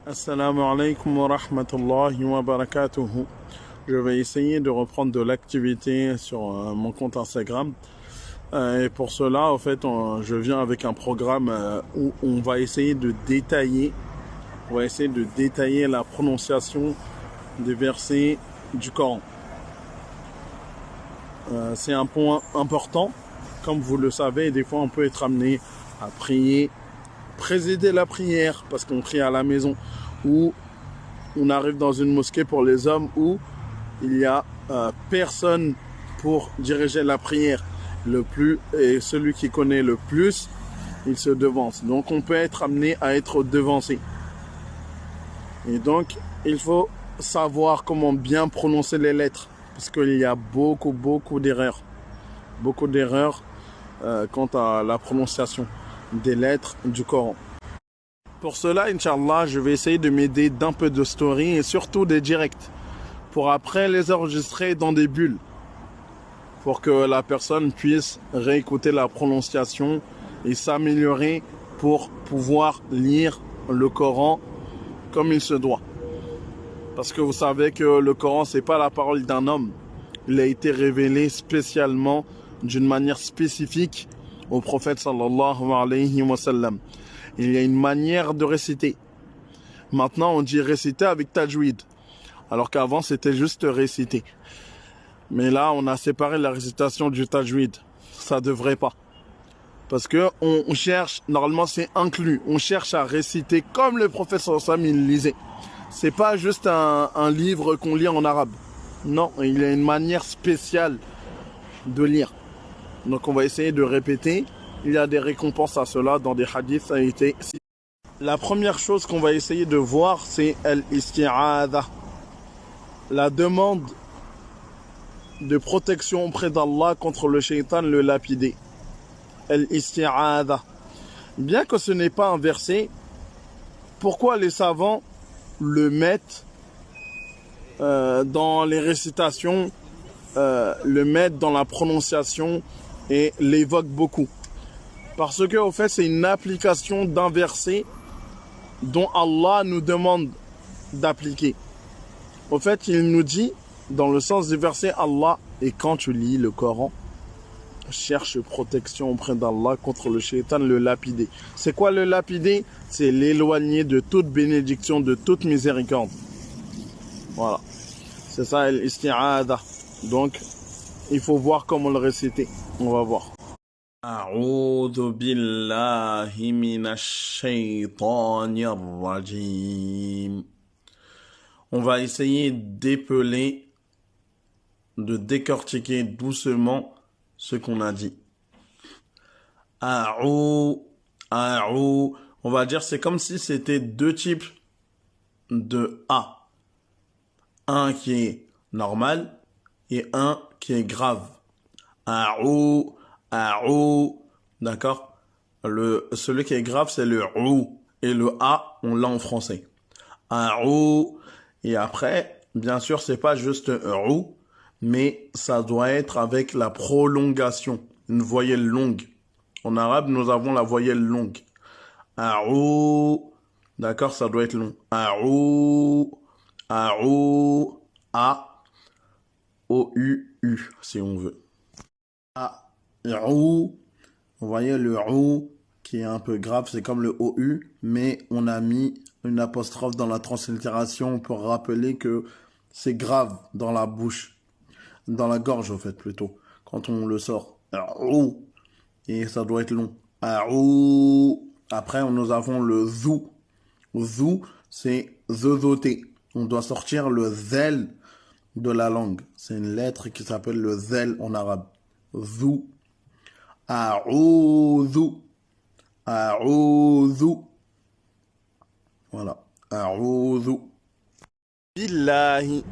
Assalamu alaikum wa rahmatullahi wa barakatuhu. Je vais essayer de reprendre de l'activité sur mon compte Instagram. Et pour cela, en fait, je viens avec un programme où on va essayer de détailler, la prononciation des versets du Coran. C'est un point important. Comme vous le savez, des fois on peut être amené à prier, présider la prière parce qu'on prie à la maison, ou on arrive dans une mosquée pour les hommes où il y a personne pour diriger la prière. Et celui qui connaît le plus, il se devance. Donc on peut être amené à être devancé. Et donc il faut savoir comment bien prononcer les lettres, parce qu'il y a beaucoup d'erreurs. Beaucoup d'erreurs quant à la prononciation des lettres du Coran. Pour cela, Inch'Allah, je vais essayer de m'aider d'un peu de story et surtout des directs, pour après les enregistrer dans des bulles, pour que la personne puisse réécouter la prononciation et s'améliorer pour pouvoir lire le Coran comme il se doit. Parce que vous savez que le Coran, c'est pas la parole d'un homme. Il a été révélé spécialement, d'une manière spécifique, au prophète sallallahu alayhi wa sallam. Il y a une manière de réciter. Maintenant, on dit réciter avec tajwid, alors qu'avant, c'était juste réciter. Mais là, on a séparé la récitation du tajwid. Ça devrait pas. Parce que on cherche, normalement c'est inclus, on cherche à réciter comme le prophète sallallahu alayhi wa sallam il lisait. C'est pas juste un livre qu'on lit en arabe. Non, il y a une manière spéciale de lire. Donc on va essayer de répéter. Il y a des récompenses à cela dans des hadiths. Ça a été... La première chose qu'on va essayer de voir, c'est al-isti'adha, la demande de protection auprès d'Allah contre le shaitan, le lapidé. Al-isti'adha. Bien que ce n'est pas un verset, pourquoi les savants le mettent dans les récitations, le mettent dans la prononciation et l'évoquent beaucoup? Parce que, au fait, c'est une application d'un verset dont Allah nous demande d'appliquer. Au fait, il nous dit, dans le sens du verset, Allah, et quand tu lis le Coran, cherche protection auprès d'Allah contre le shaitan, le lapidé. C'est quoi le lapidé? C'est l'éloigner de toute bénédiction, de toute miséricorde. Voilà. C'est ça, l'isti'adha. Donc, il faut voir comment le réciter. On va voir. أعوذ بالله من الشيطان الرجيم. On va essayer d'épeler, de décortiquer doucement ce qu'on a dit. On va dire c'est comme si c'était deux types de A. Un qui est normal et un qui est grave. D'accord? Celui qui est grave, c'est le ou. Et le A, on l'a en français. Et après, bien sûr, c'est pas juste ou, mais ça doit être avec la prolongation. Une voyelle longue. En arabe, nous avons la voyelle longue. D'accord? Ça doit être long. O-U-U, si on veut. Vous voyez le ou qui est un peu grave, c'est comme le OU, mais on a mis une apostrophe dans la translittération pour rappeler que c'est grave dans la bouche, dans la gorge au fait plutôt, quand on le sort. Et ça doit être long. Après, nous avons le zou. Zou, c'est zozoté. On doit sortir le zel de la langue. C'est une lettre qui s'appelle le zel en arabe. Zou. A'oudhu. Voilà. A'oudhu. Billahi.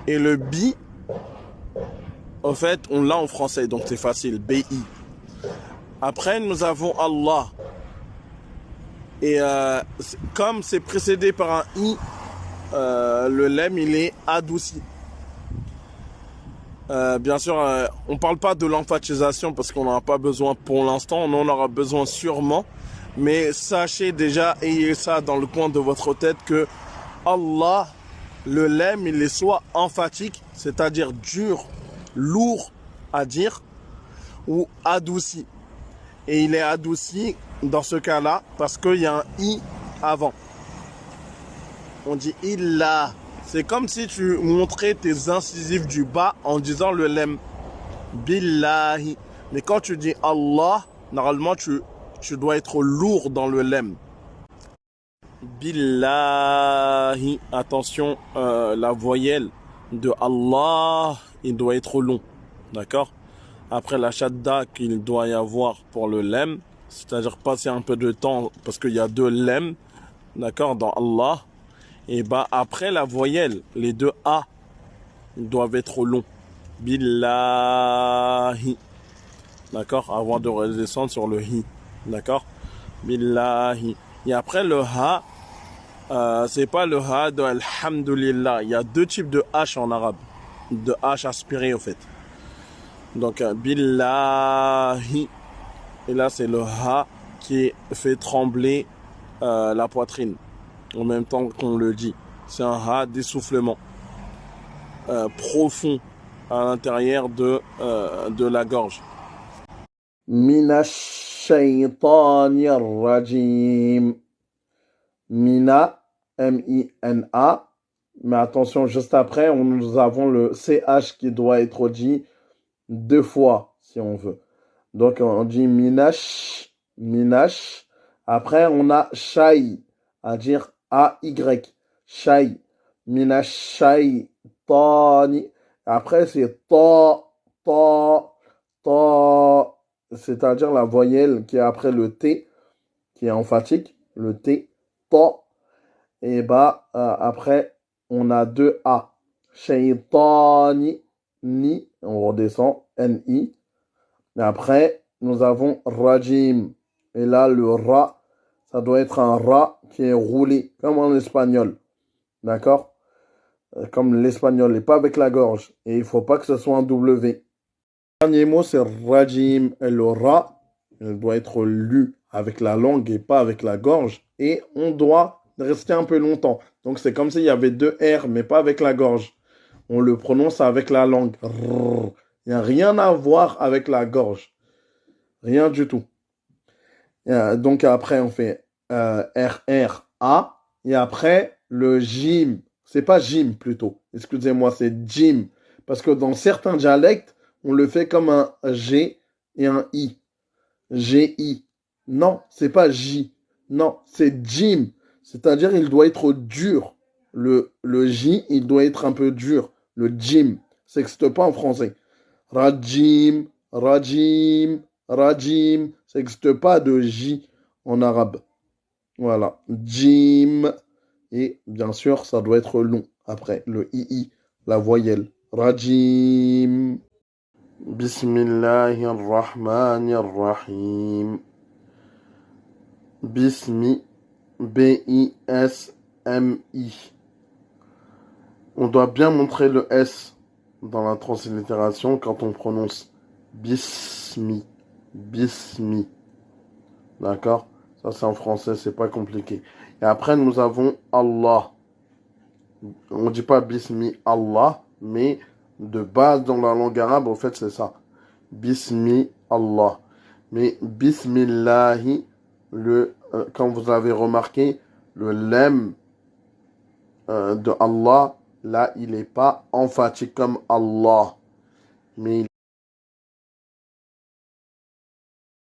Et le bi, au fait, on l'a en français, donc c'est facile. B-I. Après, nous avons Allah. Et comme c'est précédé par un I, le lemme, il est adouci. Bien sûr, on parle pas de l'emphatisation parce qu'on n'en a pas besoin pour l'instant, on en aura besoin sûrement. Mais sachez déjà, ayez ça dans le coin de votre tête que Allah, le lemme, il est soit emphatique, c'est-à-dire dur, lourd à dire, ou adouci. Et il est adouci dans ce cas-là parce qu'il y a un i avant. On dit illa. C'est comme si tu montrais tes incisives du bas en disant le lemme. Billahi. Mais quand tu dis Allah, normalement tu dois être lourd dans le lemme. Billahi. Attention, la voyelle de Allah, il doit être long. D'accord? Après la shadda qu'il doit y avoir pour le lemme, c'est-à-dire passer un peu de temps parce qu'il y a deux lemmes, d'accord, dans Allah. Et bah après la voyelle, les deux A doivent être longs. Billahi. D'accord? Avant de redescendre sur le hi. D'accord? Billahi. Et après le ha, c'est pas le ha de alhamdulillah. Il y a deux types de H en arabe. De H aspiré au fait. Donc billahi. Et là c'est le ha qui fait trembler la poitrine. En même temps qu'on le dit. C'est un ha d'essoufflement. Profond à l'intérieur de la gorge. Minash shaytanir rajim. Mina, M-I-N-A. Mais attention, juste après, nous avons le CH qui doit être dit deux fois, si on veut. Donc, on dit minash, minash. Après, on a shay, à dire A-Y. Shay. Minash shaytani. Après, c'est ta, ta, ta. C'est-à-dire la voyelle qui est après le T, qui est emphatique. Le T, ta. Et bah, après, on a deux A. Shaytani, ni, on redescend, N-I. Et après, nous avons rajim. Et là, le ra, ça doit être un ra qui est roulé, comme en espagnol. D'accord? Comme l'espagnol, et pas avec la gorge. Et il ne faut pas que ce soit un W. Le dernier mot, c'est rajim. Et le ra, il doit être lu avec la langue et pas avec la gorge. Et on doit rester un peu longtemps. Donc, c'est comme s'il y avait deux R, mais pas avec la gorge. On le prononce avec la langue. Il n'y a rien à voir avec la gorge. Rien du tout. Donc après, on fait R-R-A. Et après, le jim. C'est pas jim plutôt. Excusez-moi, c'est jim. Parce que dans certains dialectes, on le fait comme un G et un I. G-I. Non, c'est pas J. Non, c'est jim. C'est-à-dire, il doit être dur. Le J, il doit être un peu dur. Le jim. Ça n'existe pas en français. Rajim, rajim, rajim. Ça n'existe pas de J en arabe. Voilà. Jim. Et bien sûr, ça doit être long. Après, le II, la voyelle. Rajim. Bismillahirrahmanirrahim. Bismi. B-I-S-M-I. On doit bien montrer le S dans la translittération quand on prononce bismi. Bismi. D'accord? Ça, c'est en français, c'est pas compliqué. Et après, nous avons Allah. On ne dit pas bismi Allah, mais de base dans la langue arabe, en fait, c'est ça. Bismi Allah. Mais bismillahi, comme vous avez remarqué, le lemme de Allah, là, il n'est pas emphatique comme Allah, mais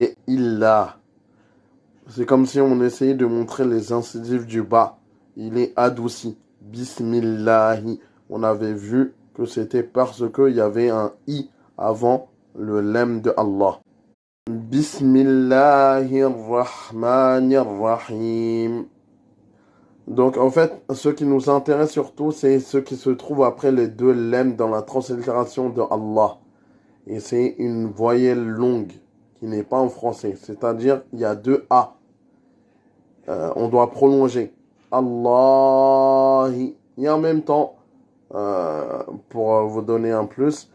il est illa. C'est comme si on essayait de montrer les incisives du bas. Il est adouci. Bismillahi. On avait vu que c'était parce qu'il y avait un i avant le lemme de Allah. Bismillahirrahmanirrahim. Donc en fait, ce qui nous intéresse surtout, c'est ce qui se trouve après les deux lemmes dans la translittération de Allah. Et c'est une voyelle longue qui n'est pas en français. C'est-à-dire, il y a deux A. On doit prolonger. Allahi. Et en même temps, pour vous donner un plus,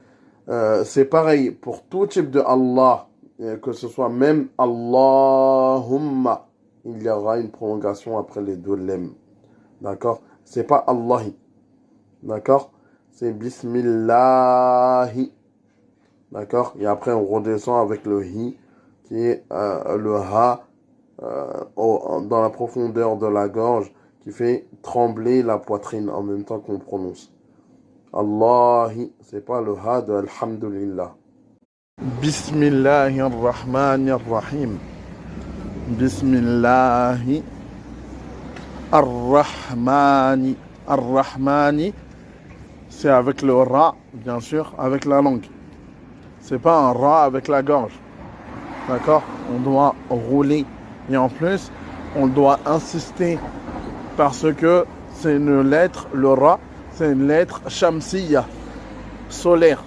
c'est pareil pour tout type de Allah que ce soit même Allahumma, il y aura une prolongation après les deux lemmes. D'accord? C'est pas Allahi. D'accord? C'est Bismillahi. D'accord? Et après, on redescend avec le hi, qui est le ha dans la profondeur de la gorge, qui fait trembler la poitrine en même temps qu'on prononce. Allahi, c'est pas le ha de Alhamdulillah. Bismillahirrahmanirrahim. Bismillahi Ar-Rahmani. Ar-Rahmani, c'est avec le ra, bien sûr, avec la langue. C'est pas un ra avec la gorge. D'accord? On doit rouler. Et en plus, on doit insister parce que c'est une lettre, le ra, c'est une lettre shamsiya, solaire.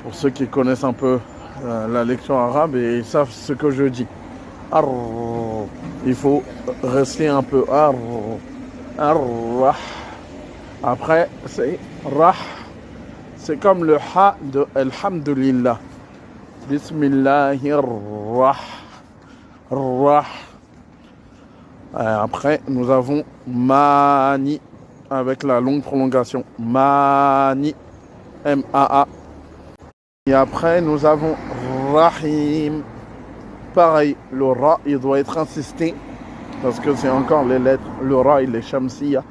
Pour ceux qui connaissent un peu la lecture arabe et ils savent ce que je dis. Ar, il faut rester un peu. Ar, ar, après, c'est rah. C'est comme le ha de Alhamdulillah. Bismillahirrahmanirrahim. Après, nous avons mani avec la longue prolongation. Mani. M-A-A. Et après, nous avons rahim. Pareil, le ra, il doit être insisté parce que c'est encore les lettres. Le ra, il est shamsiya.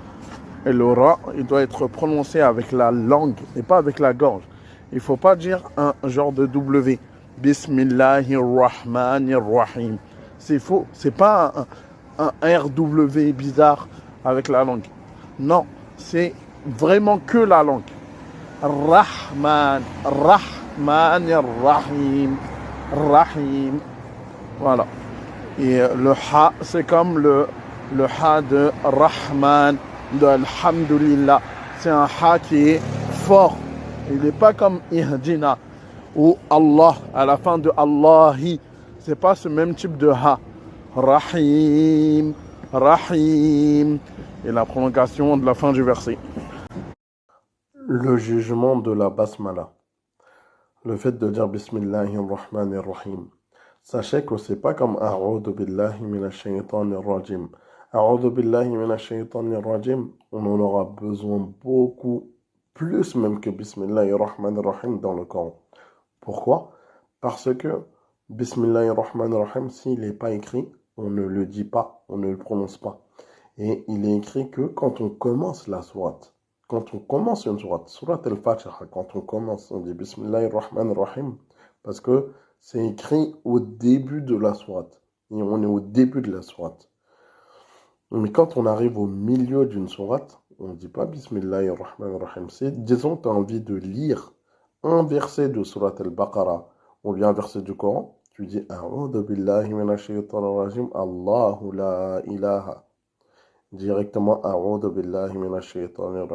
Et le ra, il doit être prononcé avec la langue et pas avec la gorge. Il ne faut pas dire un genre de W. Bismillahirrahmanirrahim. C'est faux. C'est pas un RW bizarre avec la langue. Non, c'est vraiment que la langue. Rahman, Rahmanirrahim, Rahim. Voilà. Et le ha, c'est comme le ha de Rahman, de Alhamdulillah. C'est un ha qui est fort. Il n'est pas comme Ihdina ou Allah à la fin de Allahi. C'est pas ce même type de ha. Rahim, Rahim. Et la prolongation de la fin du verset. Le jugement de la basmala. Le fait de dire Bismillahirrahmanirrahim. Sachez que c'est pas comme A'udhu billahi minash shaytanir rajim. A'udhu billahi minash shaytanir rajim, on en aura besoin beaucoup plus même que Bismillahirrahmanirrahim dans le Coran. Pourquoi? Parce que Bismillahirrahmanirrahim, s'il n'est pas écrit, on ne le dit pas, on ne le prononce pas. Et il est écrit que quand on commence la sourate, quand on commence une sourate, sourate al-Fatiha, quand on commence, on dit Bismillahirrahmanirrahim, parce que c'est écrit au début de la sourate. Et on est au début de la sourate. Mais quand on arrive au milieu d'une sourate, on ne dit pas Bismillahirrahmanirrahim. Disons que tu as envie de lire un verset de sourate al-Baqarah, ou bien un verset du Coran, tu dis A'udhu billahi minash shaytanir rajim, Allahu la ilaha. Directement A'udhu billahi minash shaytanir rajim.